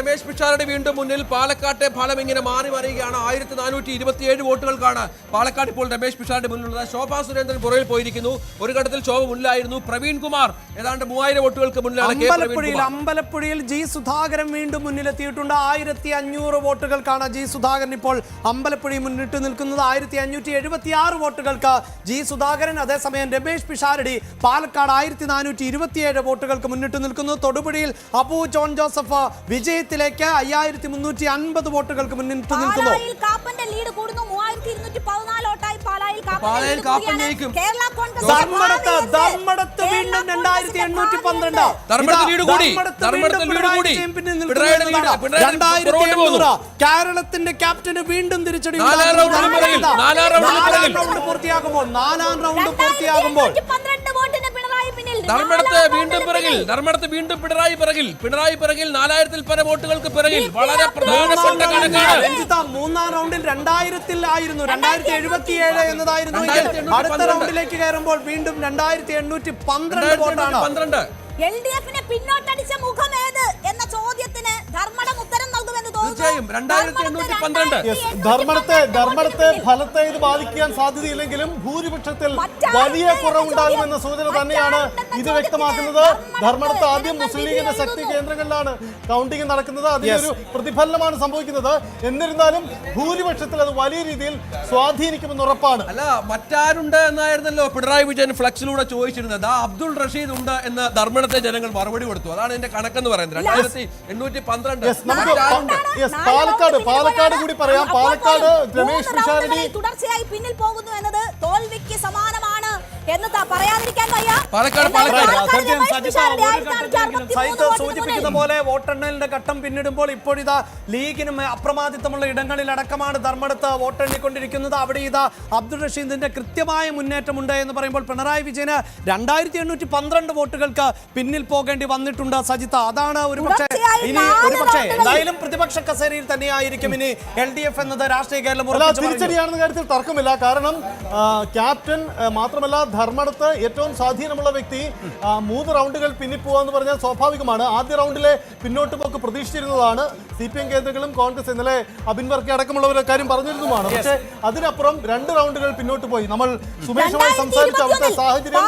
രമേശ് പിഷാരടി വീണ്ടും മുന്നിൽ. പാലക്കാട്ടെ ഫലം ഇങ്ങനെ മാറി മറിയുകയാണ്. 1427 വോട്ടുകൾക്കാണ് പാലക്കാട് ഇപ്പോൾ രമേശ് പിഷാരടി മുന്നിലുള്ളത്. ശോഭാ സുരേന്ദ്രൻ പുറകിൽ പോയിരിക്കുന്നു. ഒരു ഘട്ടത്തിൽ ശോഭ മുന്നിലായിരുന്നു. പ്രവീൺ കുമാർ ഏതാണ്ട് 3000 വോട്ടുകൾക്ക് മുന്നിലാണ്. അമ്പലപ്പുഴയിൽ ജി സുധാകരൻ വീണ്ടും മുന്നിലെത്തിയിട്ടുണ്ട്. 1500 വോട്ടുകൾക്കാണ് ജി സുധാകരൻ ഇപ്പോൾ അമ്പലപ്പുഴയിൽ മുന്നിട്ട് നിൽക്കുന്നത്. 1576 വോട്ടുകൾക്ക് ജി സുധാകരൻ. അതേസമയം രമേശ് പിഷാരടി പാലക്കാട് 1427 വോട്ടുകൾക്ക് മുന്നിട്ട് നിൽക്കുന്നു. തൊടുപുഴയിൽ അബു ജോൺ ജോസഫ് വിജയത്തിലേക്ക് 5350 വോട്ടുകൾക്ക് മുന്നിട്ട് നിൽക്കുന്നു. ധർമ്മടത്ത് വീണ്ടും 2800. കേരളത്തിന്റെ ക്യാപ്റ്റന് വീണ്ടും തിരിച്ചടി. 4 റൗണ്ട് പൂർത്തിയാകുമ്പോൾ ധർമ്മടത്ത് വീണ്ടും പിണറായി പിറകിൽ 4000-ൽ പര വോട്ടുകൾക്ക് പിറകിൽ. വളരെ പ്രധാനപ്പെട്ട കണക്കാണ്. മൂന്നാം റൗണ്ടിൽ 2000-ൽ ആയിരുന്നു, 2077 എന്നതായിരുന്നു. അടുത്ത റൗണ്ടിലേക്ക് കയറുമ്പോൾ വീണ്ടും 2812 വോട്ടാണ്. എൽഡിഎഫിനെ പിന്നോട്ടടിച്ച മുഖം ഏത് എന്ന ചോദ്യത്തിന് ധർമ്മടം ഉത്തരം നൽകുമെന്ന് തോന്നുന്നു. ധർമ്മടത്തെ ഫലത്തെ ഇത് ബാധിക്കാൻ സാധ്യതയില്ലെങ്കിലും ഭൂരിപക്ഷത്തിൽ വലിയ കുറവുണ്ടാകുമെന്ന സൂചന തന്നെയാണ് ഇത് വ്യക്തമാക്കുന്നത്. ധർമ്മടത്ത് ആദ്യം മുസ്ലിം ലീഗിന്റെ ശക്തി കേന്ദ്രങ്ങളിലാണ് കൗണ്ടിംഗ് നടക്കുന്നത്. അതിനൊരു പ്രതിഫലനമാണ് സംഭവിക്കുന്നത്. എന്നിരുന്നാലും ഭൂരിപക്ഷത്തിൽ അത് വലിയ രീതിയിൽ സ്വാധീനിക്കുമെന്ന് ഉറപ്പാണ്. അല്ല, മറ്റാരുണ്ട് എന്നായിരുന്നല്ലോ പിണറായി വിജയൻ ഫ്ലക്സിലൂടെ ചോദിച്ചിരുന്നത്. അബ്ദുൾ റഷീദ് ഉണ്ട് എന്ന് ധർമ്മടത്തെ ജനങ്ങൾ മറുപടി കൊടുത്തു. അതാണ് എന്റെ കണക്കെന്ന് പറയുന്നത്. 2812. പാലക്കാട് കൂടി പറയാം. പാലക്കാട് രമേശ് പിഷാരടി തുടർച്ചയായി പിന്നിൽ പോകുന്നു എന്നത് തോൽവിക്ക് സമാനമാണ് എന്ന് പറയാതിരിക്കാൻ വയ്യ. സൂചിപ്പിക്കുന്ന പോലെ വോട്ടെണ്ണലിന്റെ ഘട്ടം പിന്നിടുമ്പോൾ ഇപ്പോഴിതാ ലീഗിനും അപ്രമാദിത്വമുള്ള ഇടങ്ങളിലടക്കമാണ് ധർമ്മടത്ത് വോട്ടെണ്ണിക്കൊണ്ടിരിക്കുന്നത്. അവിടെ ഇതാ അബ്ദുൾ റഷീദിന്റെ കൃത്യമായ മുന്നേറ്റമുണ്ട് എന്ന് പറയുമ്പോൾ പിണറായി വിജയന് 2812 വോട്ടുകൾക്ക് പിന്നിൽ പോകേണ്ടി വന്നിട്ടുണ്ട്. സജിത്ത, അതാണ് ഒരുപക്ഷെ എന്തായാലും പ്രതിപക്ഷ കസേരയിൽ തന്നെയായിരിക്കും ഇനി LDF എന്നത് രാഷ്ട്രീയ കേരളം തിരിച്ചടിയാണെന്ന കാര്യത്തിൽ തർക്കമില്ല. കാരണം ക്യാപ്റ്റൻ മാത്രമല്ല ധർമ്മടത്ത് ഏറ്റവും സ്വാധീനമുള്ള വ്യക്തി 3 റൗണ്ടുകൾ പിന്നിപ്പോവാന്ന് പറഞ്ഞാൽ സ്വാഭാവികമാണ്. ആദ്യ റൗണ്ടിലെ പിന്നോട്ട് പോക്ക് പ്രതീക്ഷിച്ചിരുന്നതാണ്. CPM കേന്ദ്രങ്ങളും കോൺഗ്രസ് ഇന്നലെ അബിൻ വർക്കി അടക്കമുള്ളവരുടെ കാര്യം പറഞ്ഞിരുന്നതുമാണ്. പക്ഷേ അതിനപ്പുറം 2 റൗണ്ടുകൾ പിന്നോട്ട് പോയി. നമ്മൾ സുമേഷുമായി സംസാരിച്ച അവിടുത്തെ സാഹചര്യം